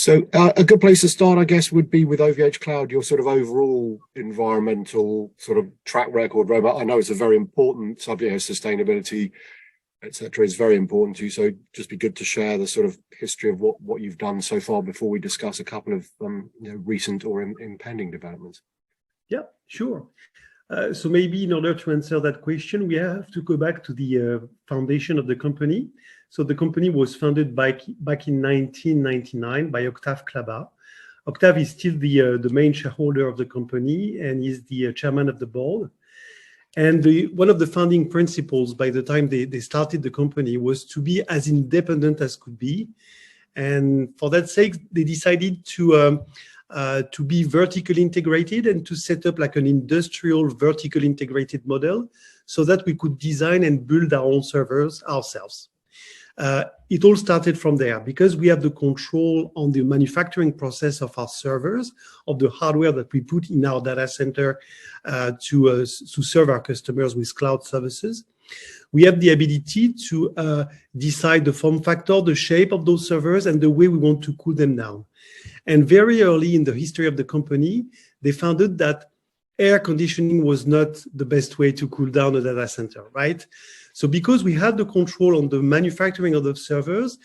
So a good place to start, I guess, would be with OVHCloud, your sort of overall environmental sort of track record roadmap. I know it's a very important subject, sustainability, etc., is very important to you. So just be good to share the sort of history of what you've done so far before we discuss a couple of recent or impending developments. Yeah, sure. So maybe in order to answer that question, we have to go back to the foundation of the company. So the company was founded back in 1999 by Octave Klaba. Octave is still the main shareholder of the company and is the chairman of the board. And one of the founding principles by the time they started the company was to be as independent as could be. And for that sake, they decided to be vertically integrated and to set up like an industrial vertical integrated model so that we could design and build our own servers ourselves. It all started from there because we have the control on the manufacturing process of our servers, of the hardware that we put in our data center to serve our customers with cloud services. We have the ability to decide the form factor, the shape of those servers, and the way we want to cool them down. And very early in the history of the company, they found out that air conditioning was not the best way to cool down a data center, right? So because we had the control on the manufacturing of the servers,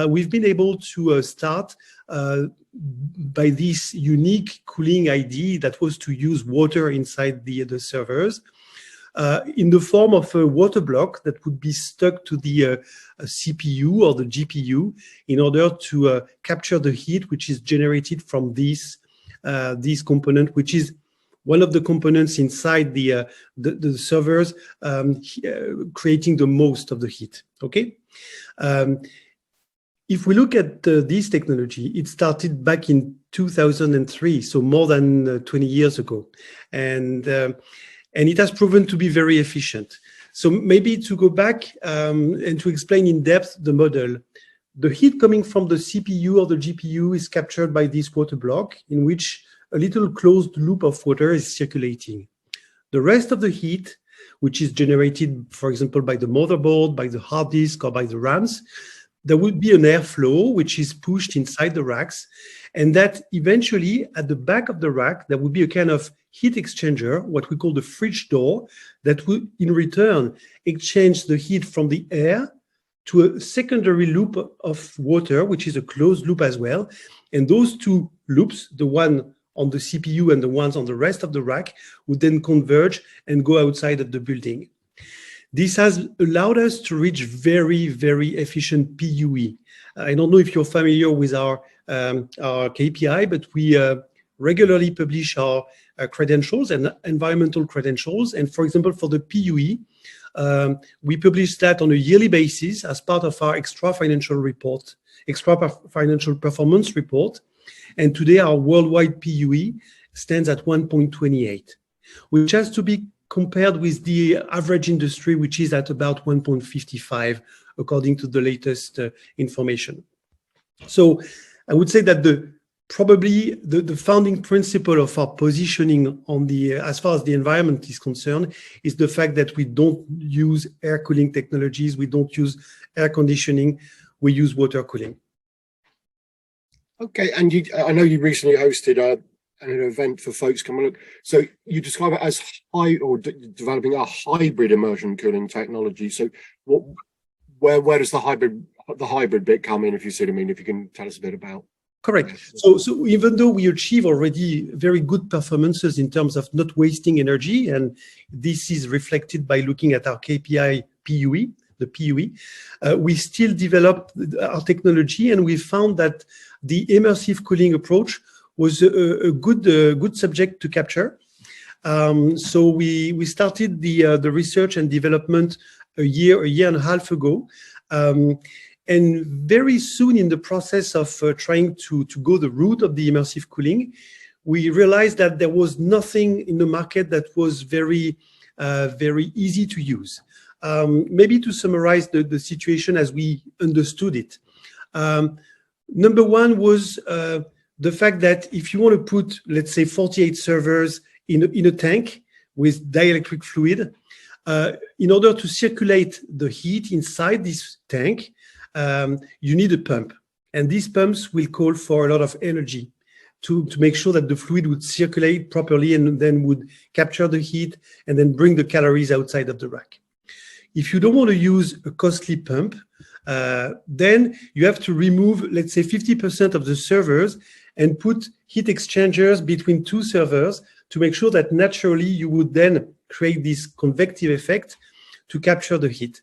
we've been able to start by this unique cooling idea that was to use water inside the servers in the form of a water block that would be stuck to the CPU or the GPU in order to capture the heat which is generated from this component, which is one of the components inside the servers creating the most of the heat, okay? If we look at this technology, it started back in 2003, so more than 20 years ago. And it has proven to be very efficient. So maybe to go back and to explain in depth the model, the heat coming from the CPU or the GPU is captured by this water block in which a little closed loop of water is circulating. The rest of the heat, which is generated, for example, by the motherboard, by the hard disk, or by the RAMs, there would be an airflow which is pushed inside the racks, and that eventually at the back of the rack, there would be a kind of heat exchanger, what we call the fridge door, that would in return exchange the heat from the air to a secondary loop of water, which is a closed loop as well. And those two loops, the one on the CPU and the ones on the rest of the rack, would then converge and go outside of the building. This has allowed us to reach very, very efficient PUE. I don't know if you're familiar with our KPI, but we regularly publish our credentials and environmental credentials. And for example, for the PUE, we publish that on a yearly basis as part of our extra financial performance report. And today our worldwide PUE stands at 1.28, which has to be compared with the average industry, which is at about 1.55, according to the latest information. So I would say that probably the founding principle of our positioning on as far as the environment is concerned, is the fact that we don't use air cooling technologies, we don't use air conditioning, we use water cooling. Okay, and I know you recently hosted an event for folks come and look. So you describe it as developing a hybrid immersion cooling technology. So where does the hybrid bit come in, if you see what I mean? If you can tell us a bit about. Correct. So even though we achieve already very good performances in terms of not wasting energy, and this is reflected by looking at our KPI PUE, the PUE, we still develop our technology, and we found that the immersive cooling approach was a good subject to capture. So we started the research and development a year and a half ago. And very soon in the process of trying to go the route of the immersive cooling, we realized that there was nothing in the market that was very easy to use. Maybe to summarize the situation as we understood it. Number one was the fact that if you want to put, let's say, 48 servers in a tank with dielectric fluid, in order to circulate the heat inside this tank, you need a pump. And these pumps will call for a lot of energy to make sure that the fluid would circulate properly and then would capture the heat and then bring the calories outside of the rack. If you don't want to use a costly pump, then you have to remove, let's say, 50% of the servers and put heat exchangers between two servers to make sure that naturally you would then create this convective effect to capture the heat.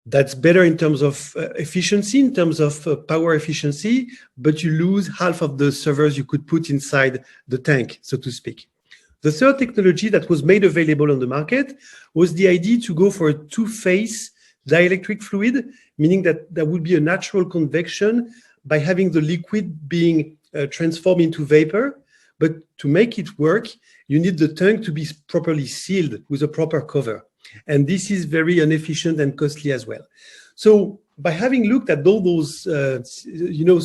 That's better in terms of efficiency, in terms of power efficiency, but you lose half of the servers you could put inside the tank, so to speak. The third technology that was made available on the market was the idea to go for a two-phase dielectric fluid, meaning that there would be a natural convection by having the liquid being transformed into vapor. But to make it work, you need the tank to be properly sealed with a proper cover. And this is very inefficient and costly as well. So by having looked at all those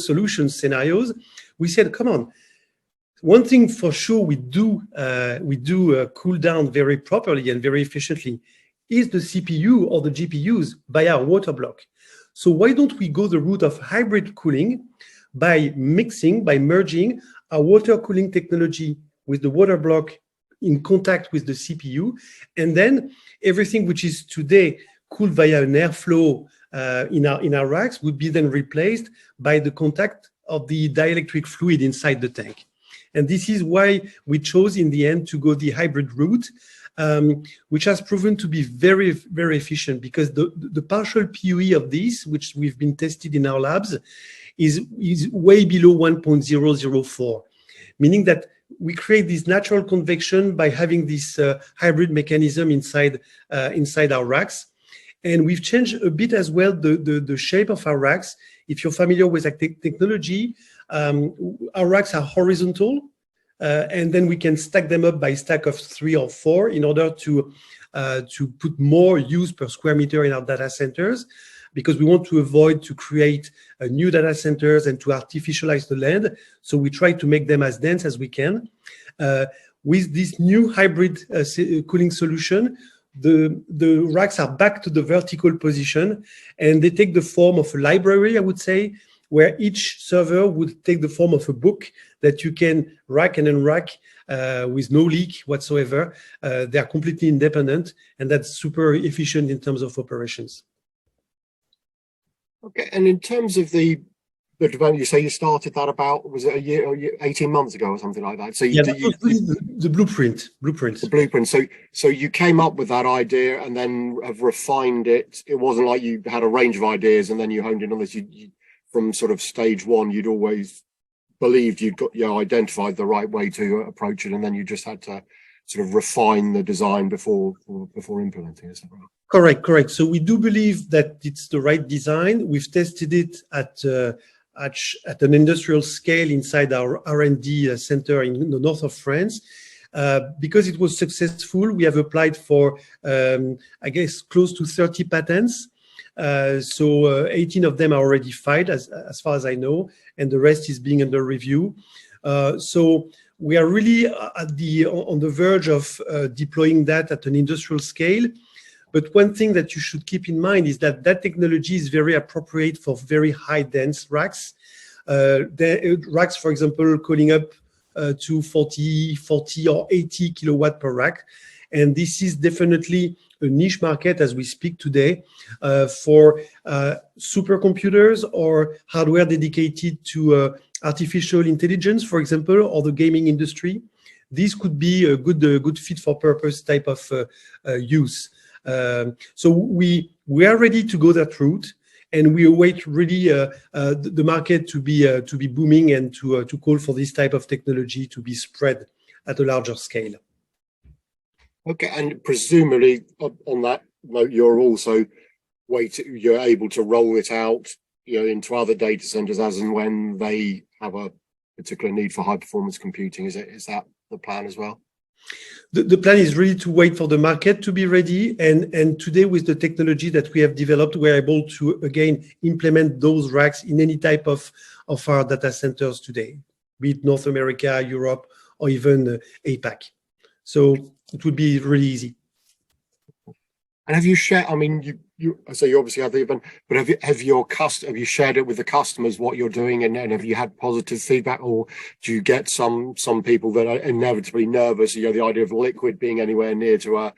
solution scenarios, we said, come on, one thing for sure we do cool down very properly and very efficiently is the CPU or the GPUs by our water block. So why don't we go the route of hybrid cooling by merging our water cooling technology with the water block in contact with the CPU, and then everything which is today cooled via an airflow in our racks would be then replaced by the contact of the dielectric fluid inside the tank. And this is why we chose in the end to go the hybrid route, which has proven to be very, very efficient, because the partial PUE of this, which we've been tested in our labs, is way below 1.004, meaning that we create this natural convection by having this hybrid mechanism inside our racks. And we've changed a bit as well the shape of our racks. If you're familiar with that technology, our racks are horizontal, and then we can stack them up by stack of 3 or 4 in order to put more use per square meter in our data centers, because we want to avoid to create new data centers and to artificialize the land. So we try to make them as dense as we can. With this new hybrid cooling solution, the racks are back to the vertical position, and they take the form of a library, I would say, where each server would take the form of a book that you can rack and unrack with no leak whatsoever. They are completely independent, and that's super efficient in terms of operations. Okay, and in terms of the development, you say you started that about, was it a year or 18 months ago or something like that? So the blueprint. The blueprint. So you came up with that idea and then have refined it. It wasn't like you had a range of ideas and then you honed in on this. You from sort of stage one, you'd always believed you'd got identified the right way to approach it, and then you just had to sort of refine the design before implementing it. Correct. So we do believe that it's the right design. We've tested it at an industrial scale inside our R&D center in the north of France. Because it was successful, we have applied for, I guess, close to 30 patents. So 18 of them are already filed, as far as I know, and the rest is being under review. So we are really on the verge of deploying that at an industrial scale. But one thing that you should keep in mind is that technology is very appropriate for very high dense racks. Racks, for example, calling up to 40 or 80 kilowatt per rack. And this is definitely a niche market as we speak today for supercomputers or hardware dedicated to artificial intelligence, for example, or the gaming industry. This could be a good fit for purpose type of use. So we are ready to go that route, and we await really the market to be booming and to call for this type of technology to be spread at a larger scale. Okay, and presumably on that note, you're able to roll it out, into other data centers as and when they have a particular need for high performance computing. Is that the plan as well? The plan is really to wait for the market to be ready, and today with the technology that we have developed, we're able to again implement those racks in any type of our data centers today, be it North America, Europe, or even APAC. So it would be really easy. And have you shared? I mean, so you obviously have the event, but have you shared it with the customers what you're doing, and have you had positive feedback, or do you get some people that are inevitably nervous? You know, the idea of liquid being anywhere near to a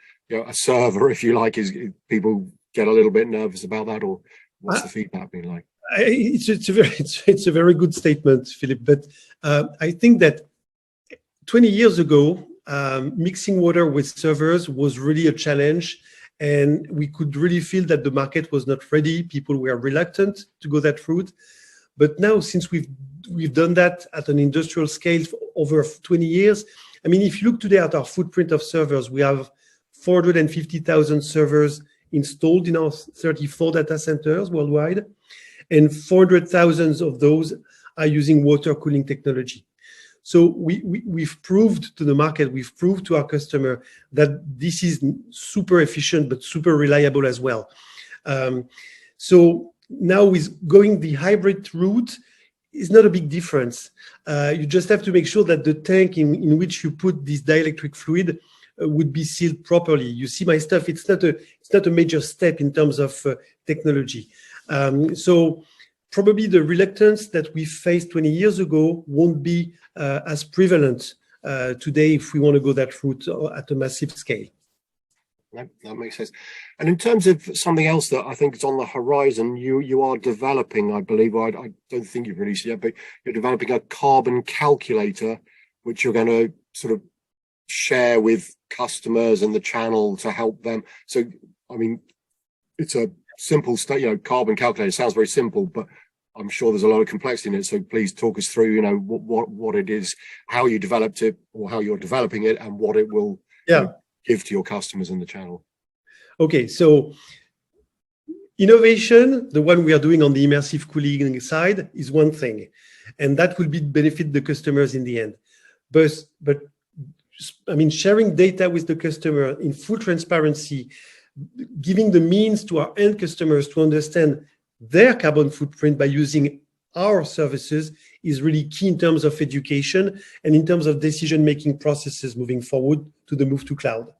server, if you like, is people get a little bit nervous about that, or what's the feedback been like? It's a very good statement, Philip. But I think that 20 years ago, mixing water with servers was really a challenge. And we could really feel that the market was not ready. People were reluctant to go that route. But now, since we've done that at an industrial scale for over 20 years, I mean, if you look today at our footprint of servers, we have 450,000 servers installed in our 34 data centers worldwide, and 400,000 of those are using water cooling technology. So we've proved to the market, we've proved to our customer that this is super efficient, but super reliable as well. So now with going the hybrid route is not a big difference. You just have to make sure that the tank in which you put this dielectric fluid would be sealed properly. You see my stuff, it's not a major step in terms of technology. So probably the reluctance that we faced 20 years ago won't be as prevalent today if we want to go that route at a massive scale. That makes sense. And in terms of something else that I think is on the horizon, you are developing, I believe, I don't think you've released it yet, but you're developing a carbon calculator, which you're going to sort of share with customers and the channel to help them. So, I mean, it's a simple carbon calculator sounds very simple, but I'm sure there's a lot of complexity in it. So please talk us through, what it is, how you developed it, or how you're developing it, and what it will give to your customers in the channel. Okay, so innovation, the one we are doing on the immersive cooling side, is one thing, and that will benefit the customers in the end. But I mean, sharing data with the customer in full transparency, giving the means to our end customers to understand their carbon footprint by using our services is really key in terms of education and in terms of decision-making processes moving forward to the move to cloud.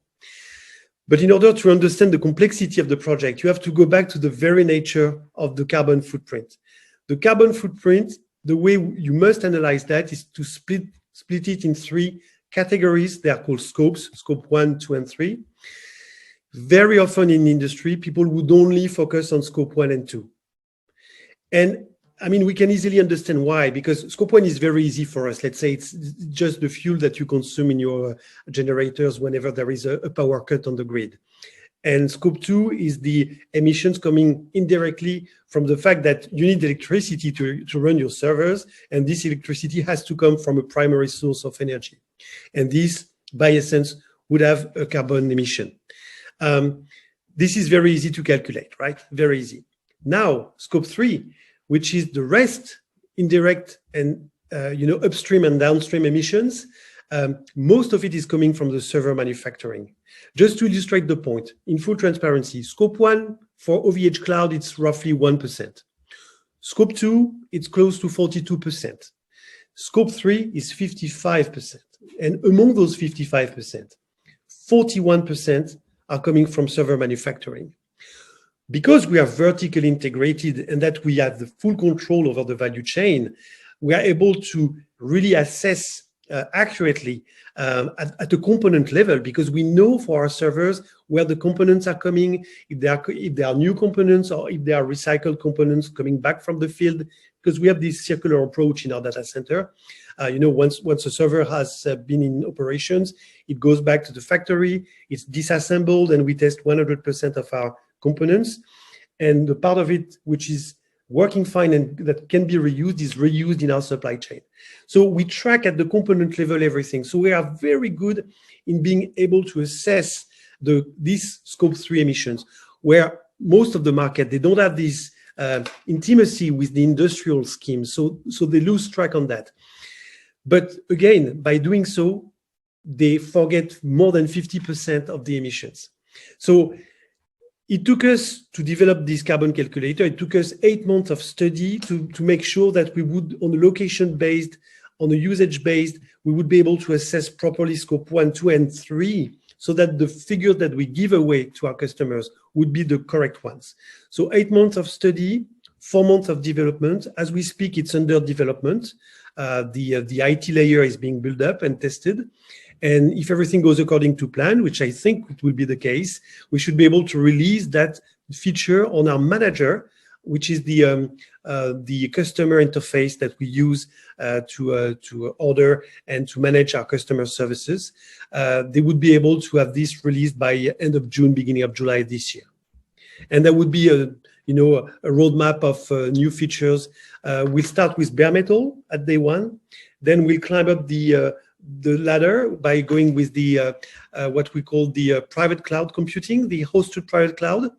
But in order to understand the complexity of the project, you have to go back to the very nature of the carbon footprint. The carbon footprint, the way you must analyze that is to split it in three categories. They are called scopes, scope 1, 2, and 3. Very often in industry, people would only focus on scope 1 and 2. And I mean, we can easily understand why, because scope 1 is very easy for us. Let's say it's just the fuel that you consume in your generators whenever there is a power cut on the grid. And scope 2 is the emissions coming indirectly from the fact that you need electricity to run your servers, and this electricity has to come from a primary source of energy. And this, by essence, would have a carbon emission. This is very easy to calculate, right? Very easy. Now, scope 3, which is the rest, indirect and upstream and downstream emissions, most of it is coming from the server manufacturing. Just to illustrate the point, in full transparency, scope 1 for OVHCloud, it's roughly 1%. Scope 2, it's close to 42%. Scope 3 is 55%. And among those 55%, 41% are coming from server manufacturing. Because we are vertically integrated and that we have the full control over the value chain, we are able to really assess accurately at a component level, because we know for our servers where the components are coming, if they are new components or if they are recycled components coming back from the field, because we have this circular approach in our data center. Once a server has been in operations, it goes back to the factory, it's disassembled, and we test 100% of our components. And the part of it which is working fine and that can be reused is reused in our supply chain. So we track at the component level everything. So we are very good in being able to assess these scope 3 emissions, where most of the market, they don't have this intimacy with the industrial scheme. So they lose track on that. But again, by doing so, they forget more than 50% of the emissions. So it took us to develop this carbon calculator. It took us 8 months of study to make sure that we would, on a location-based, on a usage-based, we would be able to assess properly scope 1, 2, and 3 so that the figures that we give away to our customers would be the correct ones. So 8 months of study, 4 months of development. As we speak, it's under development. The IT layer is being built up and tested. And if everything goes according to plan, which I think it will be the case, we should be able to release that feature on our manager, which is the customer interface that we use to order and to manage our customer services. They would be able to have this released by end of June, beginning of July this year. And there would be a roadmap of new features. We'll start with bare metal at day one. Then we'll climb up the ladder by going with the what we call the private cloud computing, the hosted private cloud.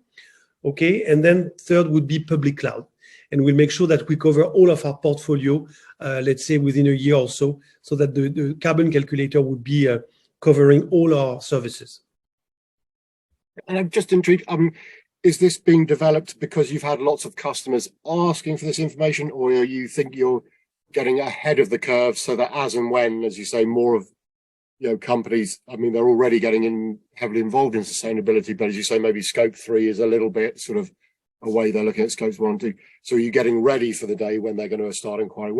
Okay, and then third would be public cloud. And we'll make sure that we cover all of our portfolio, let's say within a year or so that the carbon calculator would be covering all our services. And I'm just intrigued, is this being developed because you've had lots of customers asking for this information, or you think you're getting ahead of the curve so that as and when, as you say, more of companies, I mean, they're already getting heavily involved in sustainability, but as you say, maybe scope 3 is a little bit sort of a way they're looking at scopes 1 and 2. So are you getting ready for the day when they're going to start inquiry?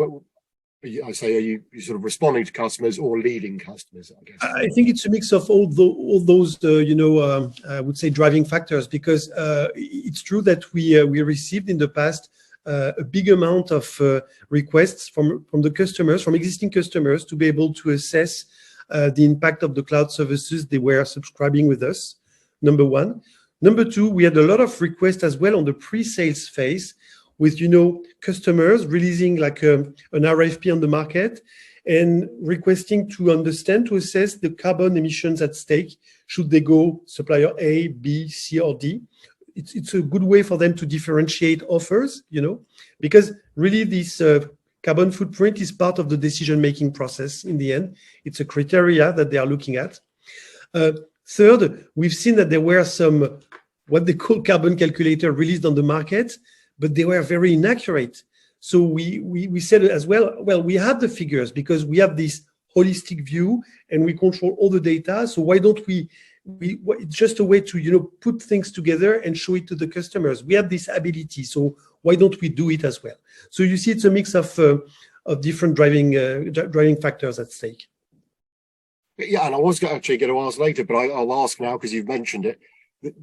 I say, are you sort of responding to customers or leading customers, I guess? I think it's a mix of all those, I would say driving factors, because it's true that we received in the past a big amount of requests from the customers, from existing customers, to be able to assess the impact of the cloud services they were subscribing with us, number one. Number two, we had a lot of requests as well on the pre-sales phase with, customers releasing like an RFP on the market and requesting to understand, to assess the carbon emissions at stake. Should they go supplier A, B, C, or D? It's a good way for them to differentiate offers, because really this carbon footprint is part of the decision-making process in the end. It's a criteria that they are looking at. Third, we've seen that there were some, what they call carbon calculator released on the market, but they were very inaccurate. So we said as well, we have the figures because we have this holistic view and we control all the data. So why don't it's just a way to, put things together and show it to the customers. We have this ability, so why don't we do it as well? So you see, it's a mix of different driving factors at stake. Yeah, and I was actually going to ask later, but I'll ask now because you've mentioned it.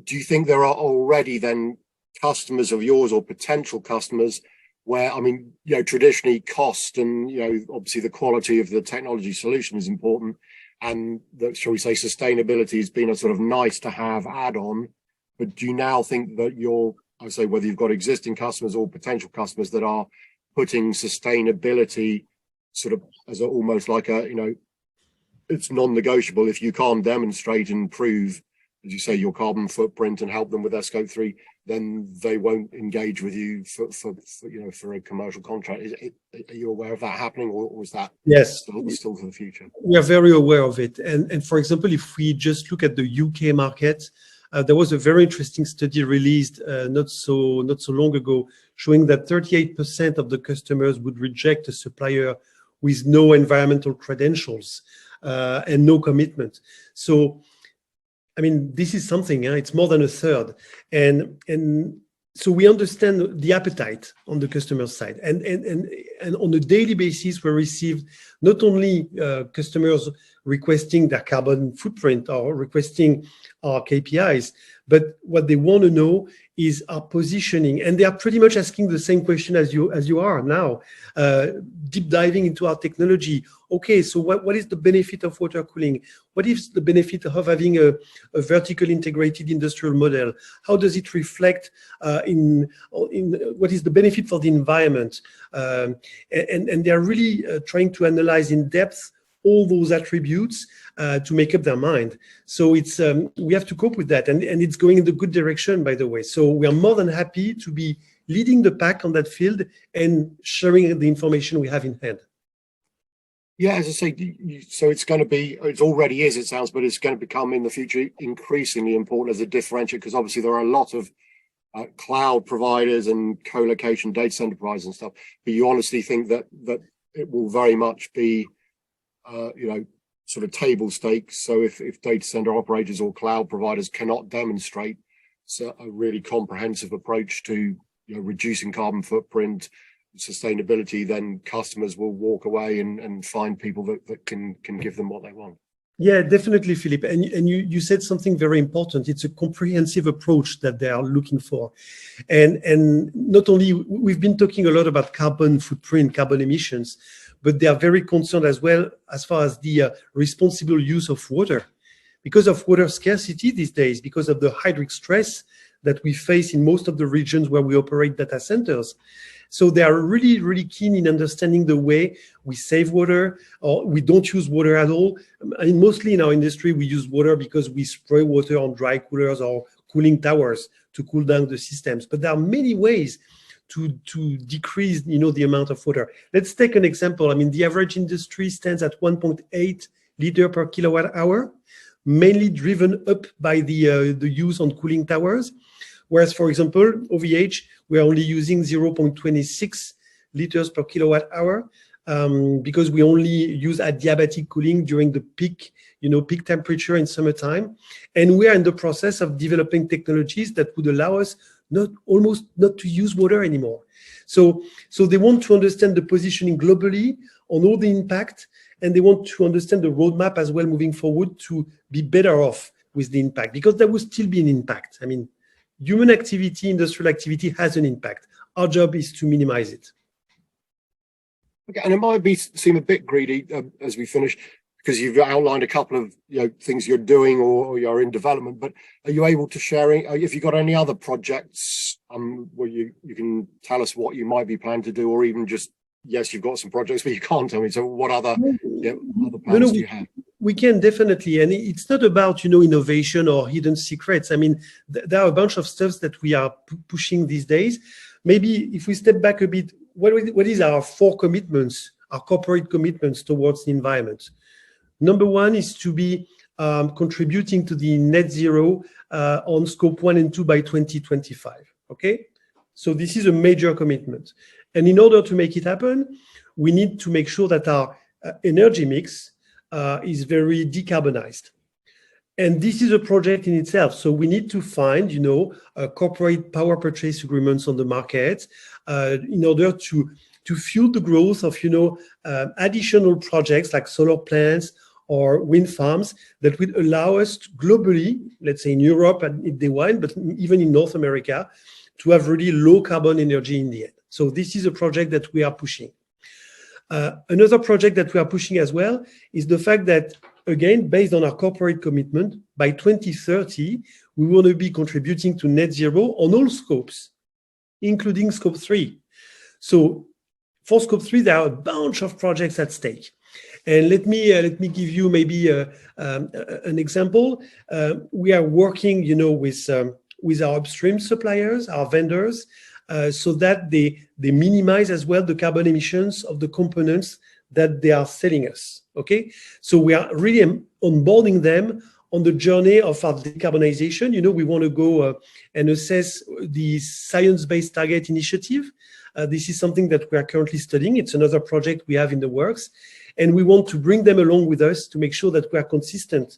Do you think there are already then customers of yours or potential customers where, I mean, traditionally cost and, obviously the quality of the technology solution is important, and that, shall we say, sustainability has been a sort of nice to have add-on, but do you now think that I say, whether you've got existing customers or potential customers that are putting sustainability sort of as almost like it's non-negotiable. If you can't demonstrate and prove, as you say, your carbon footprint and help them with their scope 3, then they won't engage with you for a commercial contract. Are you aware of that happening, or is that yes still for the future? We are very aware of it. And for example, if we just look at the UK market, there was a very interesting study released not so long ago, showing that 38% of the customers would reject a supplier with no environmental credentials and no commitment. So, I mean, this is something. It's more than a third, and so we understand the appetite on the customer side, and on a daily basis, we receive not only customers requesting their carbon footprint or requesting our KPIs, but what they want to know is our positioning, and they are pretty much asking the same question as you are now, deep diving into our technology. Okay, so what is the benefit of water cooling? What is the benefit of having a vertical integrated industrial model? How does it reflect in what is the benefit for the environment? And they are really trying to analyze in depth all those attributes to make up their mind. So it's we have to cope with that, and it's going in the good direction, by the way. So we are more than happy to be leading the pack on that field and sharing the information we have in hand. Yeah, as I say, so it's going to be, it already is, it sounds, but it's going to become in the future increasingly important as a differentiator, because obviously there are a lot of cloud providers and co-location data center providers and stuff. But you honestly think that it will very much be, sort of table stakes. So if data center operators or cloud providers cannot demonstrate a really comprehensive approach to reducing carbon footprint, sustainability, then customers will walk away and find people that can give them what they want. Yeah, definitely, Philip. And you said something very important. It's a comprehensive approach that they are looking for. And not only, we've been talking a lot about carbon footprint, carbon emissions, but they are very concerned as well as far as the responsible use of water. Because of water scarcity these days, because of the hydric stress that we face in most of the regions where we operate data centers. So they are really, really keen in understanding the way we save water, or we don't use water at all. I mean, mostly in our industry, we use water because we spray water on dry coolers or cooling towers to cool down the systems. But there are many ways to decrease, the amount of water. Let's take an example. I mean, the average industry stands at 1.8 liter per kilowatt hour, mainly driven up by the use on cooling towers. Whereas, for example, OVH, we're only using 0.26 liters per kilowatt hour because we only use adiabatic cooling during the peak temperature in summertime. And we are in the process of developing technologies that would allow us almost not to use water anymore. So they want to understand the positioning globally on all the impact, and they want to understand the roadmap as well moving forward to be better off with the impact, because there will still be an impact. I mean, human activity, industrial activity has an impact. Our job is to minimize it. Okay, and it might seem a bit greedy as we finish, because you've outlined a couple of things you're doing or you're in development. But are you able to share if you've got any other projects where you can tell us what you might be planning to do, or even just yes, you've got some projects, but you can't tell me. So what other plans do you have? We can definitely, and it's not about innovation or hidden secrets. I mean, there are a bunch of stuff that we are pushing these days. Maybe if we step back a bit, what is our 4 commitments, our corporate commitments towards the environment? Number 1 is to be contributing to the net zero on scope 1 and 2 by 2025. Okay, so this is a major commitment, and in order to make it happen, we need to make sure that our energy mix is very decarbonized. And this is a project in itself. So we need to find, corporate power purchase agreements on the market in order to fuel the growth of, additional projects like solar plants or wind farms that would allow us to globally, let's say in Europe and in the wine, but even in North America, to have really low carbon energy in the end. So this is a project that we are pushing. Another project that we are pushing as well is the fact that, again, based on our corporate commitment, by 2030, we want to be contributing to net zero on all scopes, including scope 3. So for scope 3, there are a bunch of projects at stake. And let me give you maybe an example. We are working, with our upstream suppliers, our vendors, so that they minimize as well the carbon emissions of the components that they are selling us. Okay, so we are really onboarding them on the journey of our decarbonization. We want to go and assess the Science-Based Target Initiative. This is something that we are currently studying. It's another project we have in the works, and we want to bring them along with us to make sure that we are consistent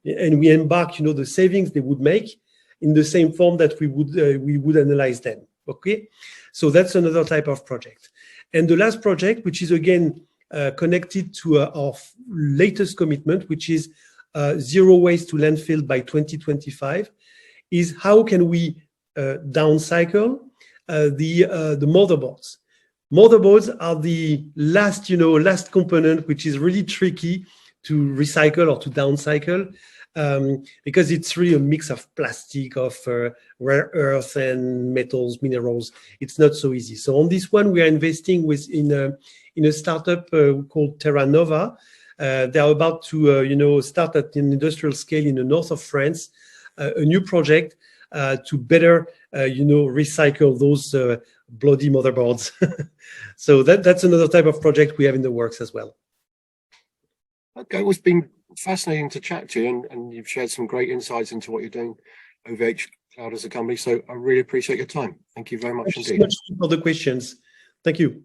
and we embark, the savings they would make in the same form that we would analyze them. Okay, so that's another type of project. And the last project, which is again connected to our latest commitment, which is zero waste to landfill by 2025, is how can we downcycle the motherboards. Motherboards are the last component, which is really tricky to recycle or to downcycle. Because it's really a mix of plastic, of rare earth and metals, minerals. It's not so easy. So on this one, we are investing in a startup called Terra Nova. They are about to start at an industrial scale in the north of France, a new project to better recycle those bloody motherboards. So that's another type of project we have in the works as well. Okay, it's been fascinating to chat to you, and you've shared some great insights into what you're doing, OVHCloud as a company. So I really appreciate your time. Thank you very much indeed. Thank you so much for the questions. Thank you.